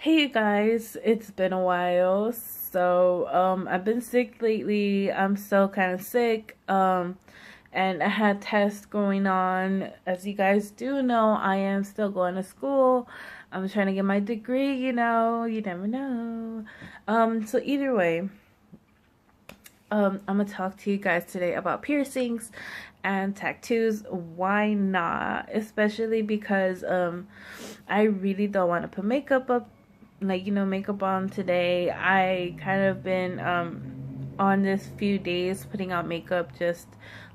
Hey you guys, it's been a while. I've been sick lately. I'm still kind of sick. And I had tests going on. As you guys do know, I am still going to school. I'm trying to get my degree, you never know. So either way, I'm gonna talk to you guys today about piercings and tattoos. Why not? Especially because I really don't want to put makeup up, like makeup on today. I kind of been on this few days putting on makeup, just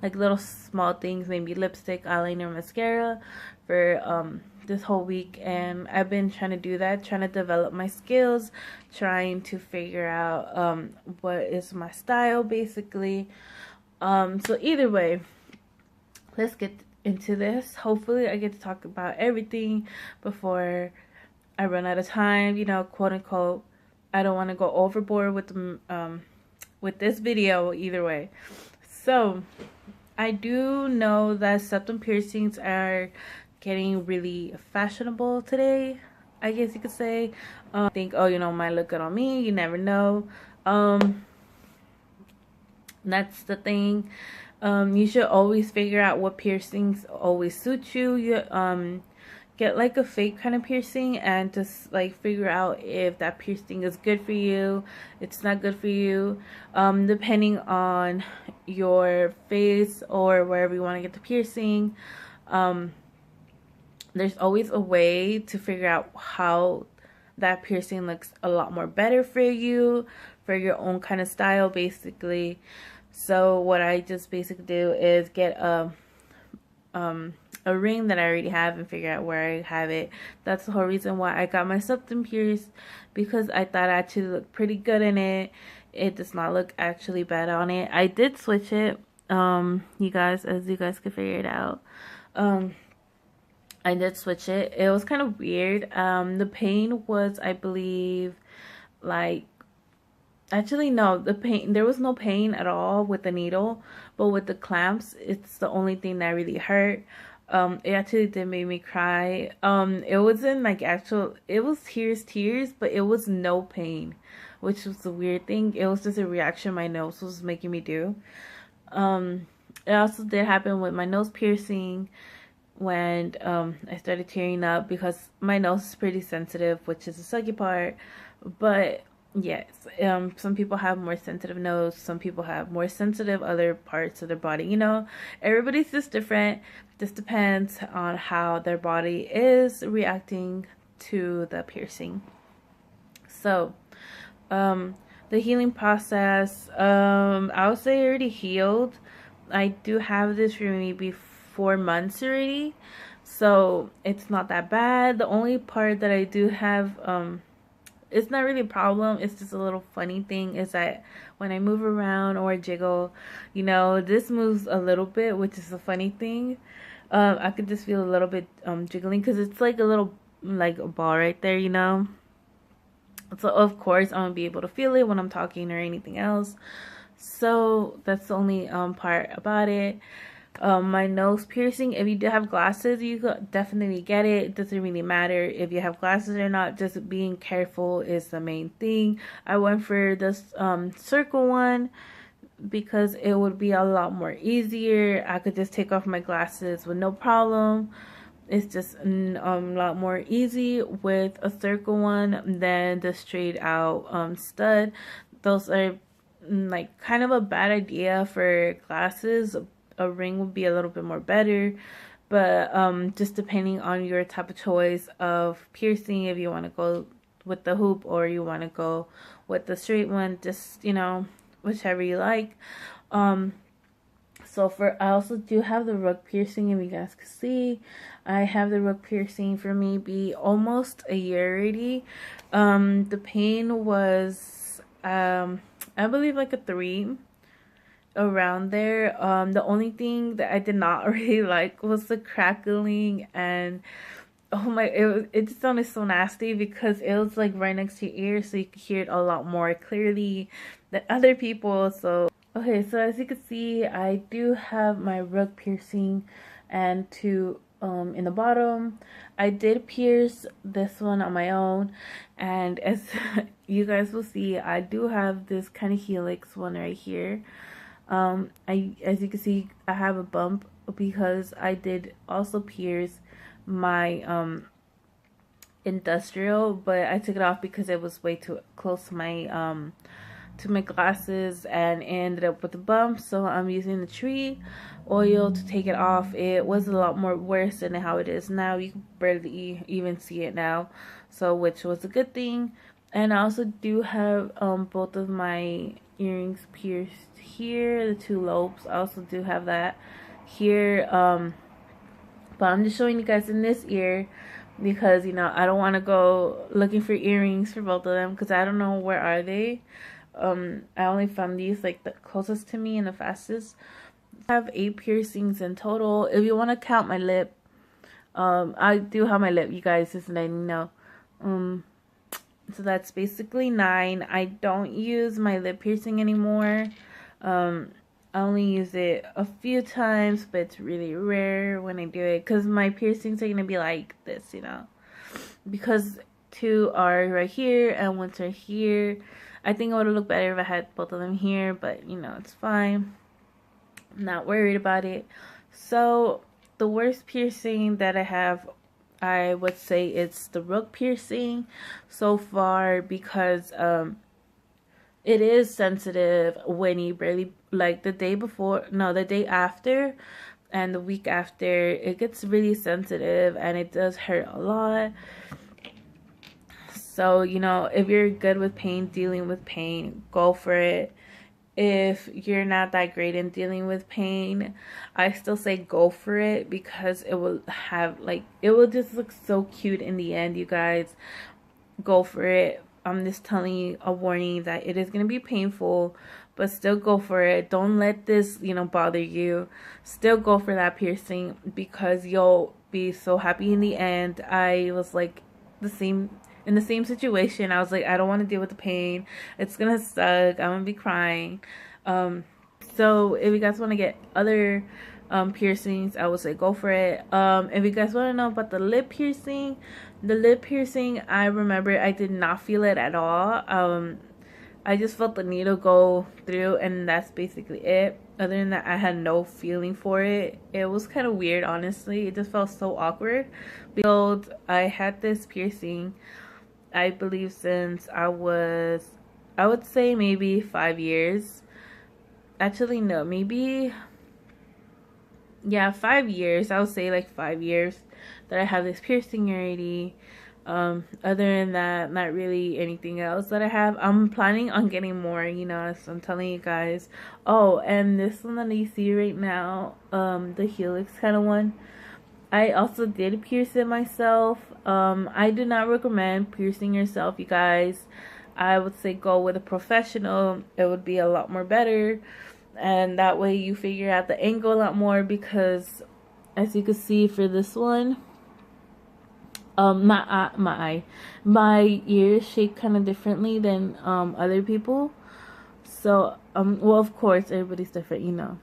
like little small things, maybe lipstick, eyeliner, mascara for this whole week. And I've been trying to do that, trying to develop my skills, trying to figure out what is my style basically. So either way, let's get into this. Hopefully I get to talk about everything before I run out of time, quote unquote. I don't want to go overboard with this video either way. So, I do know that septum piercings are getting really fashionable today, I guess you could say. Think, oh, might look good on me. You never know. That's the thing. You should always figure out what piercings always suit you. Get like a fake kind of piercing and just like figure out if that piercing is good for you, it's not good for you. Depending on your face or wherever you want to get the piercing, there's always a way to figure out how that piercing looks a lot more better for you, for your own kind of style basically. So what I just basically do is get a ring that I already have and figure out where I have it. That's the whole reason why I got my septum pierced, because I thought I actually looked pretty good in it. It does not look actually bad on it. I did switch it, you guys, as you guys could figure it out. I did switch it. It was kind of weird. The pain was, I believe, like, actually no, the pain, there was no pain at all with the needle, but with the clamps, it's the only thing that really hurt. It actually did make me cry. It wasn't like actual, it was tears, but it was no pain, which was the weird thing. It was just a reaction my nose was making me do. It also did happen with my nose piercing when I started tearing up, because my nose is pretty sensitive, which is the sucky part. But yes, some people have more sensitive nose, some people have more sensitive other parts of their body. Everybody's just different. This depends on how their body is reacting to the piercing. So, the healing process, I would say already healed. I do have this for maybe 4 months already, so it's not that bad. The only part that I do have, it's not really a problem, it's just a little funny thing, is that when I move around or jiggle, this moves a little bit, which is a funny thing. I could just feel a little bit jiggling, because it's like a little, like a ball right there, so of course I'm gonna be able to feel it when I'm talking or anything else. So that's the only part about it. My nose piercing, if you do have glasses, you could definitely get it. It doesn't really matter if you have glasses or not. Just being careful is the main thing. I went for this circle one because it would be a lot more easier. I could just take off my glasses with no problem. It's just a lot more easy with a circle one than the straight out stud. Those are like kind of a bad idea for glasses. A ring would be a little bit more better, but just depending on your type of choice of piercing, if you want to go with the hoop or you want to go with the straight one, just whichever you like. So I also do have the rug piercing, if you guys can see. I have the rug piercing for maybe almost a year already. The pain was I believe like a 3, around there. The only thing that I did not really like was the crackling, and oh my, it just sounded so nasty because it was like right next to your ear, so you could hear it a lot more clearly than other people. So okay, so as you can see, I do have my rug piercing, and to in the bottom. I did pierce this one on my own, and as you guys will see, I do have this kind of helix one right here. As you can see, I have a bump because I did also pierce my industrial, but I took it off because it was way too close to my glasses and ended up with a bump. So I'm using the tree oil to take it off. It was a lot more worse than how it is now. You can barely even see it now, so which was a good thing. And I also do have both of my earrings pierced here, the two lobes. I also do have that here, but I'm just showing you guys in this ear because, you know, I don't want to go looking for earrings for both of them because I don't know where are they. I only found these like the closest to me and the fastest. I have 8 piercings in total. If you want to count my lip, I do have my lip, you guys, just letting you know. So that's basically 9. I don't use my lip piercing anymore. I only use it a few times, but it's really rare when I do it because my piercings are gonna be like this, you know, because 2 are right here and 1's right here. I think it would have looked better if I had both of them here, but you know, it's fine. I'm not worried about it. So the worst piercing that I have, I would say it's the rook piercing so far because it is sensitive when you barely, like the day before, no, the day after and the week after, it gets really sensitive and it does hurt a lot. So, you know, if you're good with pain, dealing with pain, go for it. If you're not that great in dealing with pain, I still say go for it because it will have, like, it will just look so cute in the end, you guys. Go for it. I'm just telling you a warning that it is going to be painful, but still go for it. Don't let this, you know, bother you. Still go for that piercing because you'll be so happy in the end. I was like in the same situation. I was like, I don't want to deal with the pain. It's going to suck. I'm going to be crying. So if you guys want to get other piercings, I would say go for it. If you guys want to know about the lip piercing, I remember I did not feel it at all. I just felt the needle go through and that's basically it. Other than that, I had no feeling for it. It was kind of weird, honestly. It just felt so awkward because I had this piercing, I believe, since I would say maybe 5 years. Actually, no, maybe, yeah, 5 years. I would say like 5 years that I have this piercing already. Other than that, not really anything else that I have. I'm planning on getting more, you know, so I'm telling you guys. Oh, and this one that you see right now, the helix kind of one, I also did pierce it myself. I do not recommend piercing yourself, you guys. I would say go with a professional. It would be a lot more better. And that way you figure out the angle a lot more because as you can see for this one, my ears shake kind of differently than other people. So well, of course everybody's different, you know.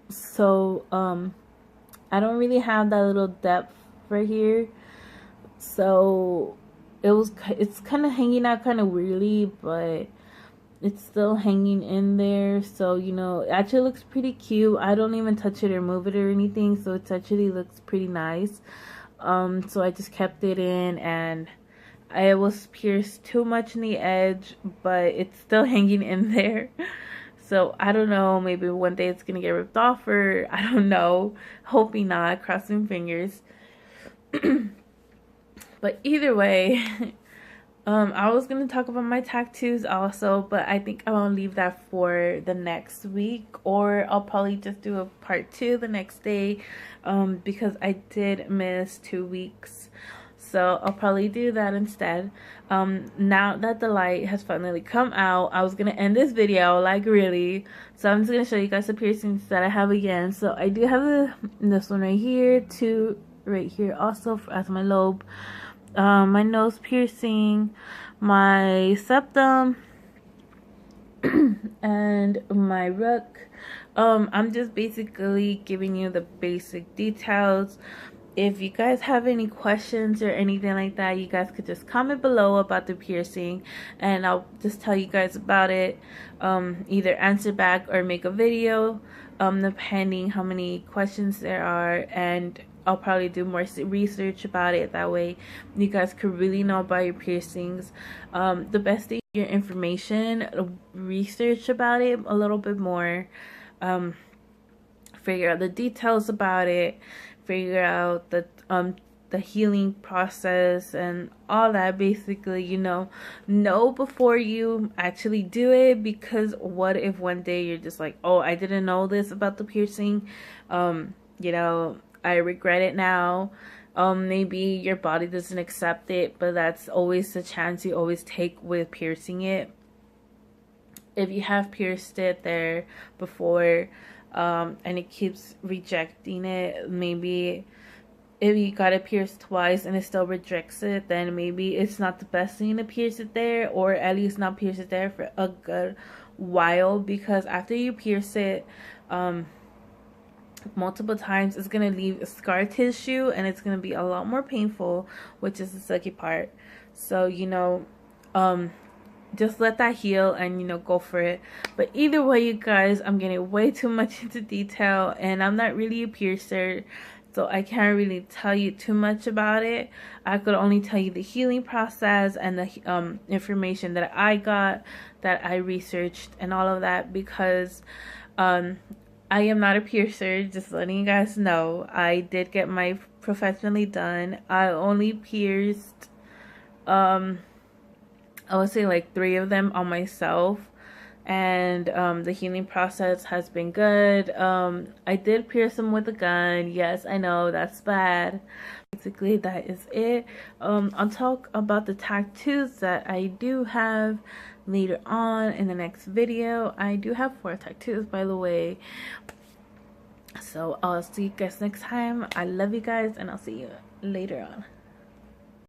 So I don't really have that little depth right here, so it's kind of hanging out kind of weirdly, but it's still hanging in there. So, you know, it actually looks pretty cute. I don't even touch it or move it or anything, so it actually looks pretty nice. So I just kept it in, and I was pierced too much in the edge, but it's still hanging in there. So I don't know, maybe one day it's gonna get ripped off, or I don't know, hoping not, crossing fingers. But either way, I was gonna talk about my tattoos also, but I think I will leave that for the next week, or I'll probably just do a part 2 the next day, because I did miss 2 weeks. So I'll probably do that instead. Now that the light has finally come out, I was gonna end this video, like, really. So I'm just gonna show you guys the piercings that I have again. So I do have this one right here, 2 right here also as my lobe. My nose piercing, my septum, and my rook. I'm just basically giving you the basic details. if you guys have any questions or anything like that, you guys could just comment below about the piercing, and I'll just tell you guys about it. Either answer back or make a video, depending how many questions there are, and I'll probably do more research about it. That way you guys could really know about your piercings. The best thing, your information, research about it a little bit more, figure out the details about it, figure out the healing process and all that. Basically, know before you actually do it, because what if one day you're just like, oh, I didn't know this about the piercing, I regret it now. Maybe your body doesn't accept it, but that's always the chance you always take with piercing it. If you have pierced it there before, and it keeps rejecting it, maybe if you got it pierced twice and it still rejects it, then maybe it's not the best thing to pierce it there, or at least not pierce it there for a good while, because after you pierce it multiple times, it's gonna leave scar tissue and it's gonna be a lot more painful, which is the sucky part. So just let that heal and go for it. But either way, you guys, I'm getting way too much into detail, and I'm not really a piercer, so I can't really tell you too much about it. I could only tell you the healing process and the information that I got, that I researched and all of that, because I am not a piercer, just letting you guys know. I did get my professionally done. I only pierced I would say like 3 of them on myself, and the healing process has been good. I did pierce them with a gun. Yes, I know, that's bad. Basically, that is it. I'll talk about the tattoos that I do have later on in the next video. I do have 4 tattoos, by the way. So I'll see you guys next time. I love you guys, and I'll see you later on.